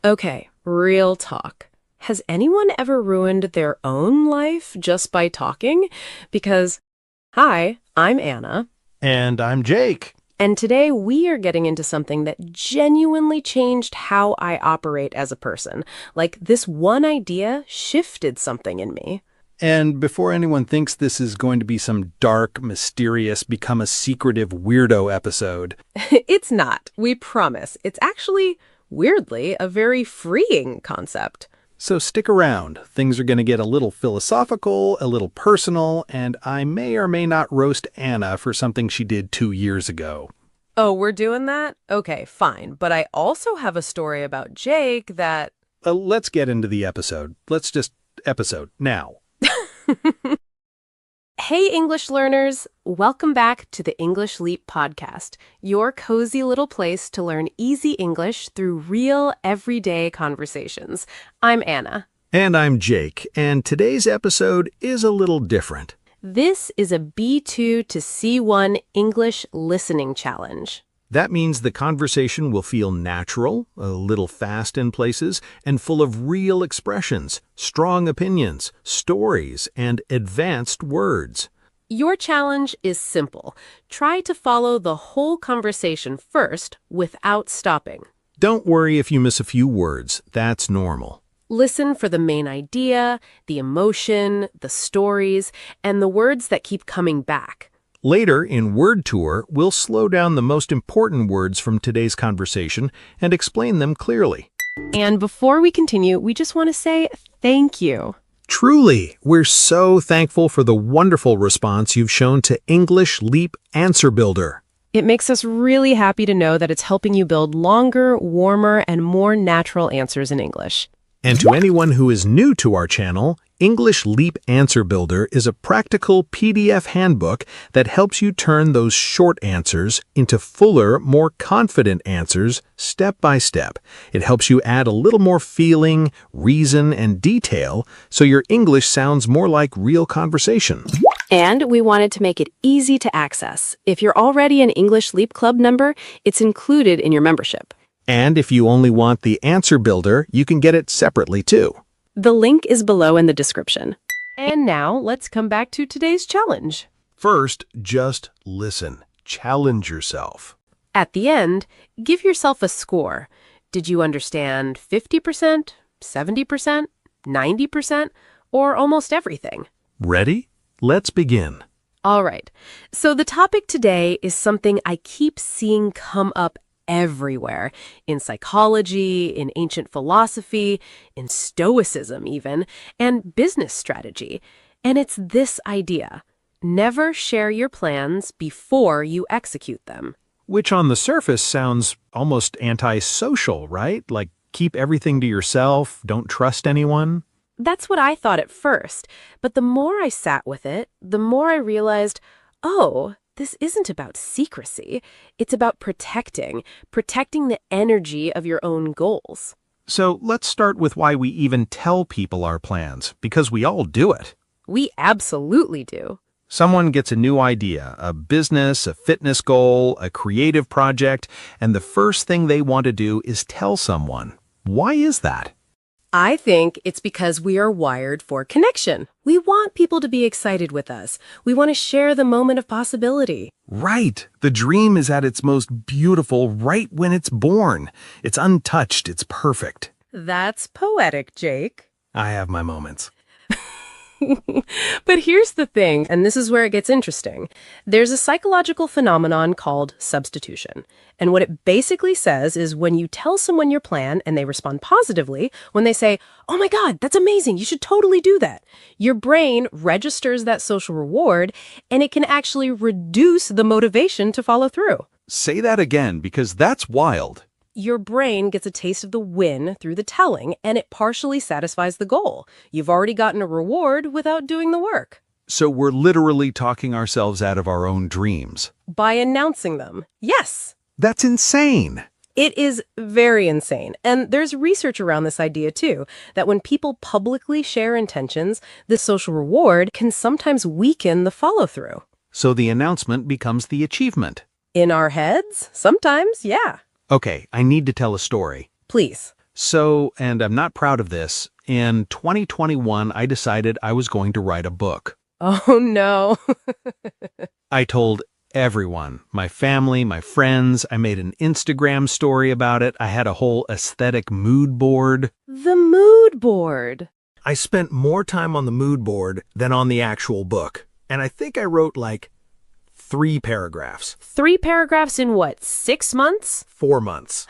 Okay, real talk. Has anyone ever ruined their own life just by talking? Because, hi, I'm Anna, And I'm Jake. and today we are getting into something that genuinely changed how I operate as a person. Like, this one idea shifted something in me. And before anyone thinks this is going to be some dark, mysterious, become a secretive weirdo episode, It's not, we promise. It's actually, weirdly, a very freeing concept. so stick around. Things are going to get a little philosophical, a little personal, and I may or may not roast Anna for something she did 2 years ago. Oh, we're doing that? Okay, fine. But I also have a story about Jake that Let's get into the episode. Let's just episode now. Hey, English learners! Welcome back to the English Leap podcast, your cozy little place to learn easy English through real, everyday conversations. I'm Anna. And I'm Jake, and today's episode is a little different. This is a B2 to C1 English listening challenge. That means the conversation will feel natural, a little fast in places, and full of real expressions, strong opinions, stories, and advanced words. Your challenge is simple. Try to follow the whole conversation first without stopping. Don't worry if you miss a few words, that's normal. Listen for the main idea, the emotion, the stories, and the words that keep coming back. Later, in Word Tour, we'll slow down the most important words from today's conversation and explain them clearly. And before we continue, we just want to say thank you. Truly, we're so thankful for the wonderful response you've shown to English Leap Answer Builder. It makes us really happy to know that it's helping you build longer, warmer, and more natural answers in English. And to anyone who is new to our channel, English Leap Answer Builder is a practical PDF handbook that helps you turn those short answers into fuller, more confident answers step by step. It helps you add a little more feeling, reason, and detail so your English sounds more like real conversation. And we wanted to make it easy to access. If you're already an English Leap Club member, it's included in your membership. And if you only want the Answer Builder, you can get it separately too. The link is below in the description. And now let's come back to today's challenge. First, just listen. Challenge yourself. At the end, give yourself a score. Did you understand 50%, 70%, 90%, or almost everything? Ready? Let's begin. All right. So the topic today is something I keep seeing come up everywhere, in psychology, in ancient philosophy, in stoicism even, and business strategy. And it's this idea: never share your plans before you execute them. Which on the surface sounds almost antisocial, right? Like keep everything to yourself, don't trust anyone. That's what I thought at first, but the more I sat with it, the more I realized, oh, this isn't about secrecy. It's about protecting the energy of your own goals. So let's start with why we even tell people our plans, because we all do it. We absolutely do. Someone gets a new idea, a business, a fitness goal, a creative project, and the first thing they want to do is tell someone. Why is that? I think it's because we are wired for connection. We want people to be excited with us. We want to share the moment of possibility. Right. The dream is at its most beautiful right when it's born. It's untouched. It's perfect. That's poetic, Jake. I have my moments. But here's the thing, and this is where it gets interesting. There's a psychological phenomenon called substitution. And what it basically says is when you tell someone your plan and they respond positively, when they say, "Oh my God, that's amazing, you should totally do that," your brain registers that social reward, and it can actually reduce the motivation to follow through. Say that again, because that's wild. Your brain gets a taste of the win through the telling, and it partially satisfies the goal. You've already gotten a reward without doing the work. So we're literally talking ourselves out of our own dreams. By announcing them. Yes. That's insane. It is very insane. And there's research around this idea too, that when people publicly share intentions, the social reward can sometimes weaken the follow-through. So the announcement becomes the achievement. In our heads? Sometimes, yeah. Okay, I need to tell a story. Please. So, and I'm not proud of this, in 2021, I decided I was going to write a book. Oh no. I told everyone, my family, my friends. I made an Instagram story about it. I had a whole aesthetic mood board. The mood board. I spent more time on the mood board than on the actual book. And I think I wrote like 3 paragraphs. 3 paragraphs in what, 6 months? 4 months.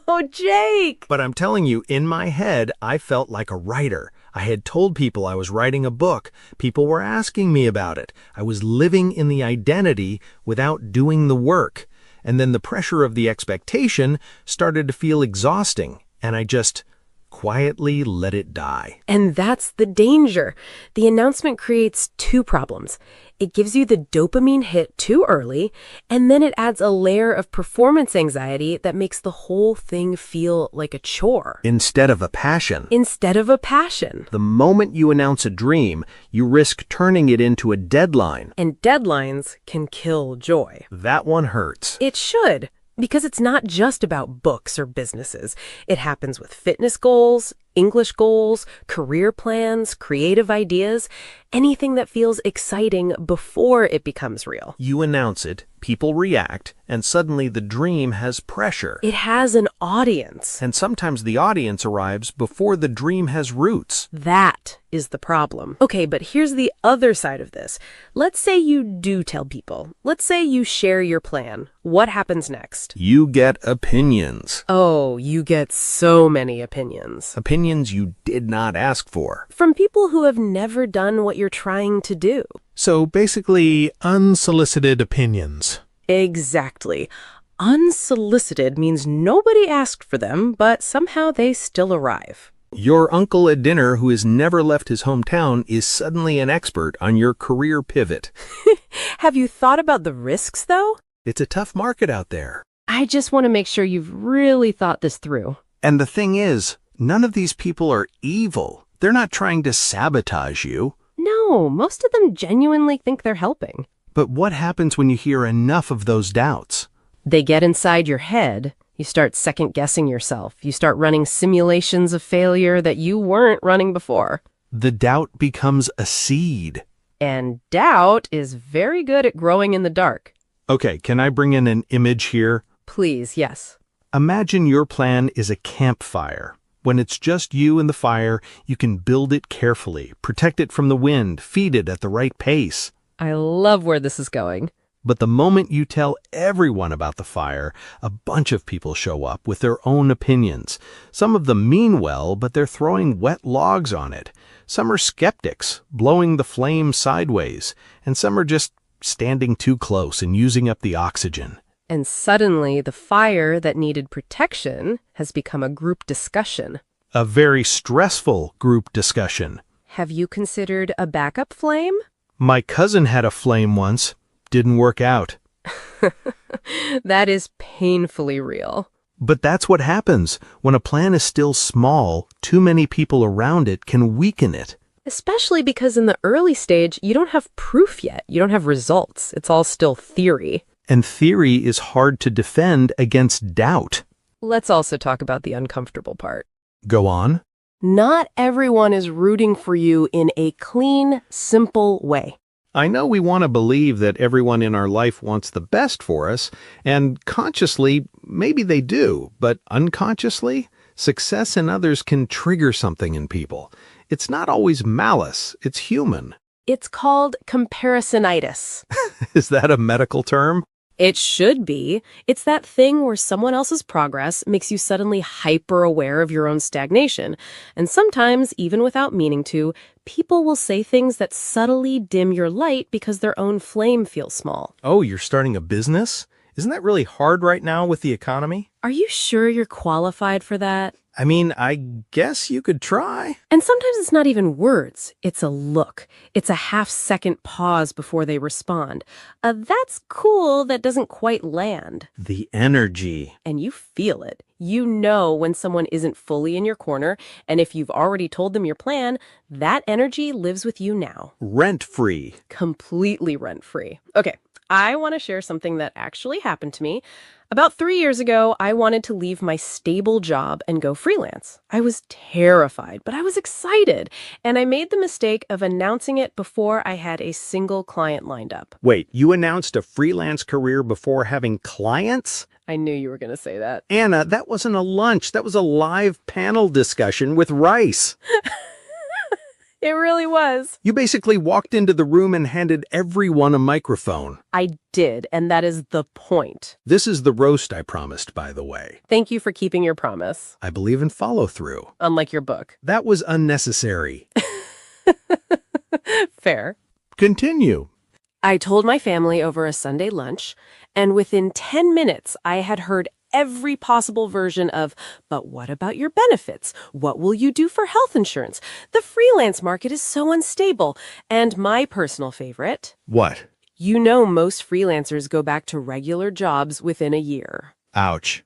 Oh, Jake! But I'm telling you, in my head, I felt like a writer. I had told people I was writing a book. People were asking me about it. I was living in the identity without doing the work. And then the pressure of the expectation started to feel exhausting, and I just quietly let it die. And that's the danger. The announcement creates 2 problems. It gives you the dopamine hit too early, and then it adds a layer of performance anxiety that makes the whole thing feel like a chore. Instead of a passion. Instead of a passion. The moment you announce a dream, you risk turning it into a deadline. And deadlines can kill joy. That one hurts. It should, because it's not just about books or businesses. It happens with fitness goals, English goals, career plans, creative ideas, anything that feels exciting before it becomes real. You announce it, people react, and suddenly the dream has pressure. It has an audience. And sometimes the audience arrives before the dream has roots. That is the problem. Okay, but here's the other side of this. Let's say you do tell people. Let's say you share your plan. What happens next? You get opinions. Oh, you get so many opinions. Opinions you did not ask for. From people who have never done what you're trying to do. So basically, unsolicited opinions. Exactly. Unsolicited means nobody asked for them, but somehow they still arrive. Your uncle at dinner who has never left his hometown is suddenly an expert on your career pivot. Have you thought about the risks, though? It's a tough market out there. I just want to make sure you've really thought this through. And the thing is, none of these people are evil. They're not trying to sabotage you. No, most of them genuinely think they're helping. But what happens when you hear enough of those doubts? They get inside your head. You start second-guessing yourself. You start running simulations of failure that you weren't running before. The doubt becomes a seed. And doubt is very good at growing in the dark. Okay, can I bring in an image here? Please, yes. Imagine your plan is a campfire. When it's just you and the fire, you can build it carefully, protect it from the wind, feed it at the right pace. I love where this is going. But the moment you tell everyone about the fire, a bunch of people show up with their own opinions. Some of them mean well, but they're throwing wet logs on it. Some are skeptics, blowing the flame sideways, and some are just standing too close and using up the oxygen. And suddenly, the fire that needed protection has become a group discussion. A very stressful group discussion. Have you considered a backup flame? My cousin had a flame once. Didn't work out. That is painfully real. But that's what happens. When a plan is still small, too many people around it can weaken it. Especially because in the early stage, you don't have proof yet. You don't have results. It's all still theory. And theory is hard to defend against doubt. Let's also talk about the uncomfortable part. Go on. Not everyone is rooting for you in a clean, simple way. I know we want to believe that everyone in our life wants the best for us, and consciously, maybe they do, but unconsciously, success in others can trigger something in people. It's not always malice, it's human. It's called comparisonitis. Is that a medical term? It should be. It's that thing where someone else's progress makes you suddenly hyper-aware of your own stagnation. And sometimes, even without meaning to, people will say things that subtly dim your light because their own flame feels small. Oh, you're starting a business? Isn't that really hard right now with the economy? Are you sure you're qualified for that? I mean, I guess you could try. And sometimes it's not even words. It's a look. It's a half-second pause before they respond. That's cool that doesn't quite land. The energy. And you feel it. You know when someone isn't fully in your corner, and if you've already told them your plan, that energy lives with you now. Rent-free. Completely rent-free. Okay, I want to share something that actually happened to me. About 3 years ago, I wanted to leave my stable job and go freelance. I was terrified, but I was excited, and I made the mistake of announcing it before I had a single client lined up. Wait, you announced a freelance career before having clients? I knew you were going to say that. Anna, that wasn't a lunch. That was a live panel discussion with Rice. It really was. You basically walked into the room and handed everyone a microphone. I did, and that is the point. This is the roast I promised, by the way. Thank you for keeping your promise, I believe in follow-through. unlike your book. That was unnecessary. Fair. Continue. I told my family over a Sunday lunch, and within 10 minutes, I had heard every possible version of, but what about your benefits? What will you do for health insurance? The freelance market is so unstable. And my personal favorite, What? you know most freelancers go back to regular jobs within a year. Ouch.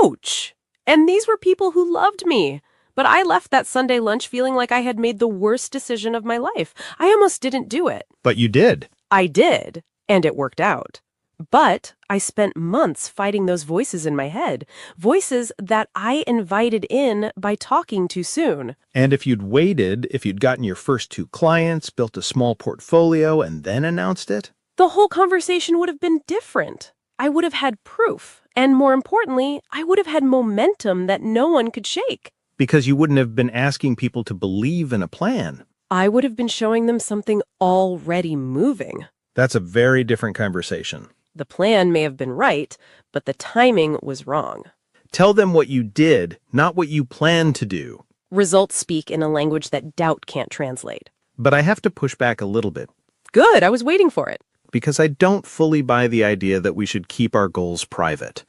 Ouch! And these were people who loved me. But I left that Sunday lunch feeling like I had made the worst decision of my life. I almost didn't do it. But you did. I did, and it worked out. But I spent months fighting those voices in my head, voices that I invited in by talking too soon. And if you'd waited, if you'd gotten your first 2 clients, built a small portfolio, and then announced it? The whole conversation would have been different. I would have had proof, and more importantly, I would have had momentum that no one could shake. Because you wouldn't have been asking people to believe in a plan. I would have been showing them something already moving. That's a very different conversation. The plan may have been right, but the timing was wrong. Tell them what you did, not what you planned to do. Results speak in a language that doubt can't translate. But I have to push back a little bit, Good, I was waiting for it. because I don't fully buy the idea that we should keep our goals private.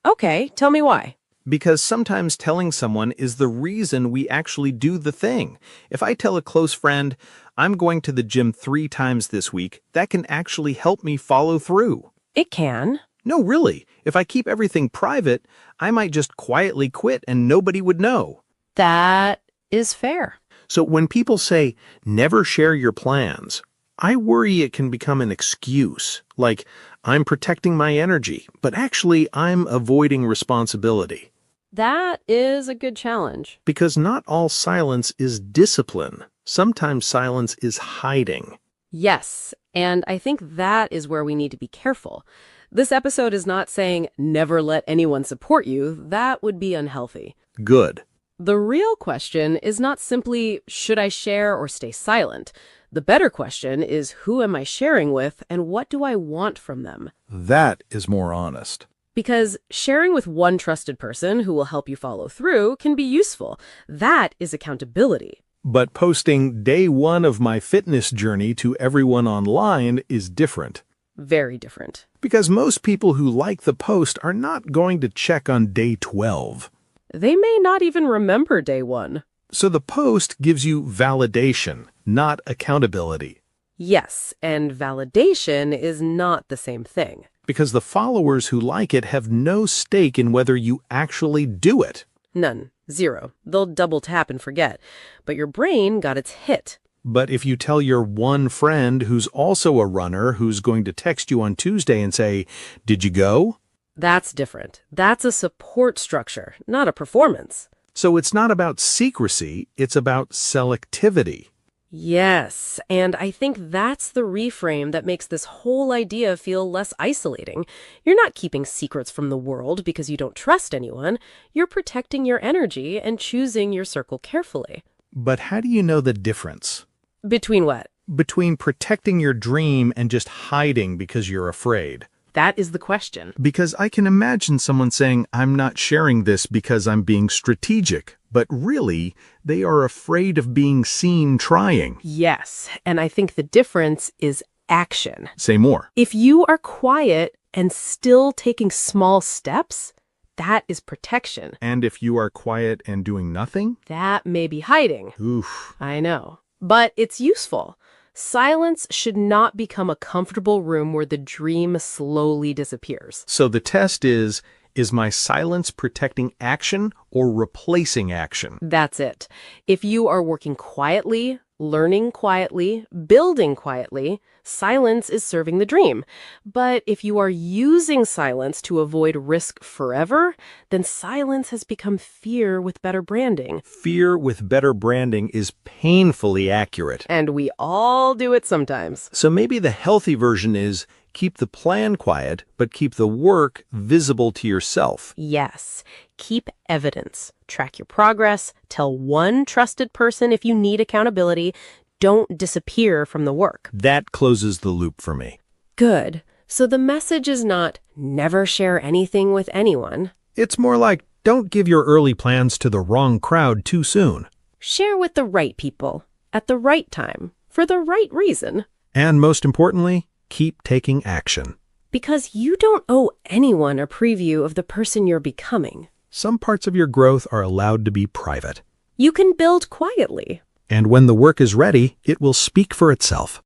Okay, tell me why. Because sometimes telling someone is the reason we actually do the thing. If I tell a close friend, I'm going to the gym 3 times this week, that can actually help me follow through. It can. No, really. If I keep everything private, I might just quietly quit and nobody would know. That is fair. So when people say, never share your plans, I worry it can become an excuse, like, I'm protecting my energy, but actually I'm avoiding responsibility. That is a good challenge. Because not all silence is discipline. Sometimes silence is hiding. Yes, and I think that is where we need to be careful. This episode is not saying never let anyone support you. That would be unhealthy. Good. The real question is not simply, should I share or stay silent? The better question is, who am I sharing with and what do I want from them? That is more honest. Because sharing with one trusted person who will help you follow through can be useful. That is accountability. But posting day 1 of my fitness journey to everyone online is different. Very different. Because most people who like the post are not going to check on day 12. They may not even remember day 1. So the post gives you validation, not accountability. Yes, and validation is not the same thing. Because the followers who like it have no stake in whether you actually do it. None. Zero. They'll double tap and forget. But your brain got its hit. But if you tell your one friend who's also a runner who's going to text you on Tuesday and say, "Did you go?" That's different. That's a support structure, not a performance. So it's not about secrecy, it's about selectivity. Yes, and I think that's the reframe that makes this whole idea feel less isolating. You're not keeping secrets from the world because you don't trust anyone. You're protecting your energy and choosing your circle carefully. But how do you know the difference? Between what? Between protecting your dream and just hiding because you're afraid. That is the question. Because I can imagine someone saying, "I'm not sharing this because I'm being strategic," but really, they are afraid of being seen trying. Yes, and I think the difference is action. Say more. If you are quiet and still taking small steps, that is protection. And if you are quiet and doing nothing? That may be hiding. Oof. I know. But it's useful. Silence should not become a comfortable room where the dream slowly disappears. So the test is my silence protecting action or replacing action? That's it. If you are working quietly, learning quietly, building quietly. Silence is serving the dream. But if you are using silence to avoid risk forever, then silence has become fear with better branding. Fear with better branding is painfully accurate. And we all do it sometimes. So maybe the healthy version is keep the plan quiet, but keep the work visible to yourself. Yes. Keep evidence. Track your progress. Tell one trusted person if you need accountability. Don't disappear from the work. That closes the loop for me. Good. So the message is not never share anything with anyone. It's more like don't give your early plans to the wrong crowd too soon. Share with the right people, at the right time, for the right reason. And most importantly, keep taking action. Because you don't owe anyone a preview of the person you're becoming. Some parts of your growth are allowed to be private. You can build quietly. And when the work is ready, it will speak for itself.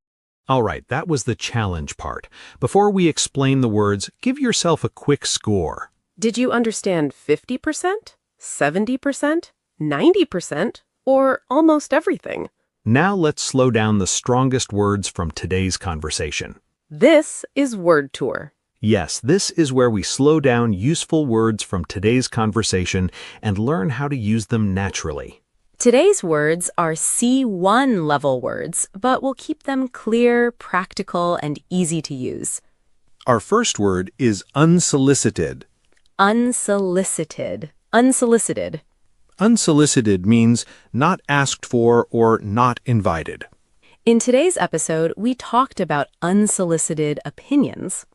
All right, that was the challenge part. Before we explain the words, give yourself a quick score. Did you understand 50%, 70%, 90%, or almost everything? Now let's slow down the strongest words from today's conversation. This is Word Tour. Yes, this is where we slow down useful words from today's conversation and learn how to use them naturally. Today's words are C1 level words, but we'll keep them clear, practical, and easy to use. Our first word is unsolicited. Unsolicited. Unsolicited. Unsolicited means not asked for or not invited. In today's episode, we talked about unsolicited opinions.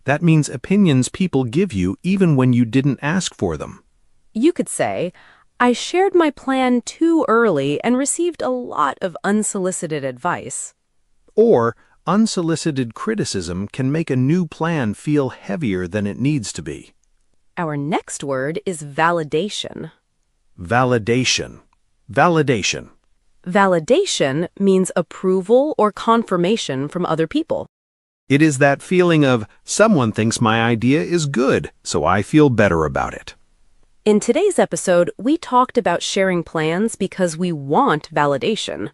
That means opinions people give you even when you didn't ask for them. You could say, I shared my plan too early and received a lot of unsolicited advice. Or, unsolicited criticism can make a new plan feel heavier than it needs to be. Our next word is validation. Validation. Validation. Validation means approval or confirmation from other people. It is that feeling of, someone thinks my idea is good, so I feel better about it. In today's episode, we talked about sharing plans because we want validation.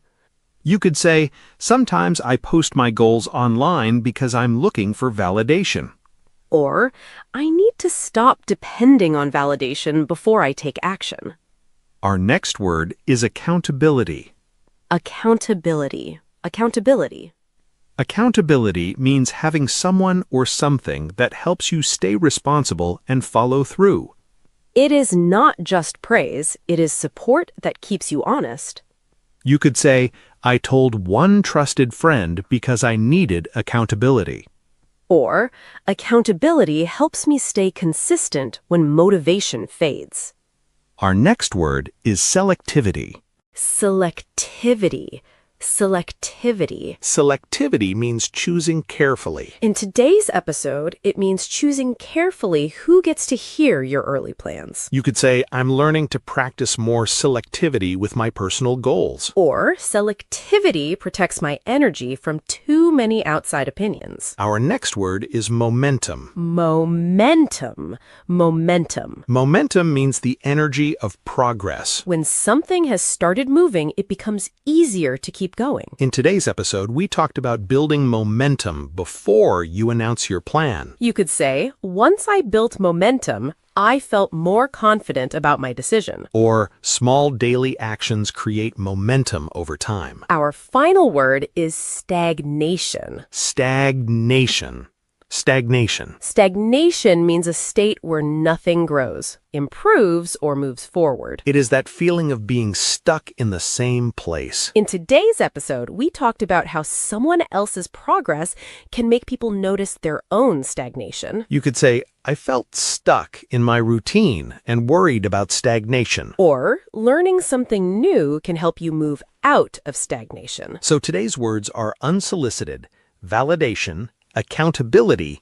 You could say, sometimes I post my goals online because I'm looking for validation. Or, I need to stop depending on validation before I take action. Our next word is accountability. Accountability. Accountability. Accountability means having someone or something that helps you stay responsible and follow through. It is not just praise, it is support that keeps you honest. You could say, I told one trusted friend because I needed accountability. Or, accountability helps me stay consistent when motivation fades. Our next word is selectivity. Selectivity. Selectivity. Selectivity means choosing carefully. In today's episode, it means choosing carefully who gets to hear your early plans. You could say, I'm learning to practice more selectivity with my personal goals. Or selectivity protects my energy from too many outside opinions. Our next word is momentum. Momentum. Momentum. Momentum means the energy of progress. When something has started moving, it becomes easier to keep going. In today's episode, we talked about building momentum before you announce your plan. You could say, once I built momentum, I felt more confident about my decision. Or, small daily actions create momentum over time. Our final word is stagnation. Stagnation. Stagnation. Stagnation means a state where nothing grows, improves, or moves forward. It is that feeling of being stuck in the same place. In today's episode, we talked about how someone else's progress can make people notice their own stagnation. You could say, I felt stuck in my routine and worried about stagnation. Or, learning something new can help you move out of stagnation. So today's words are unsolicited, validation, accountability,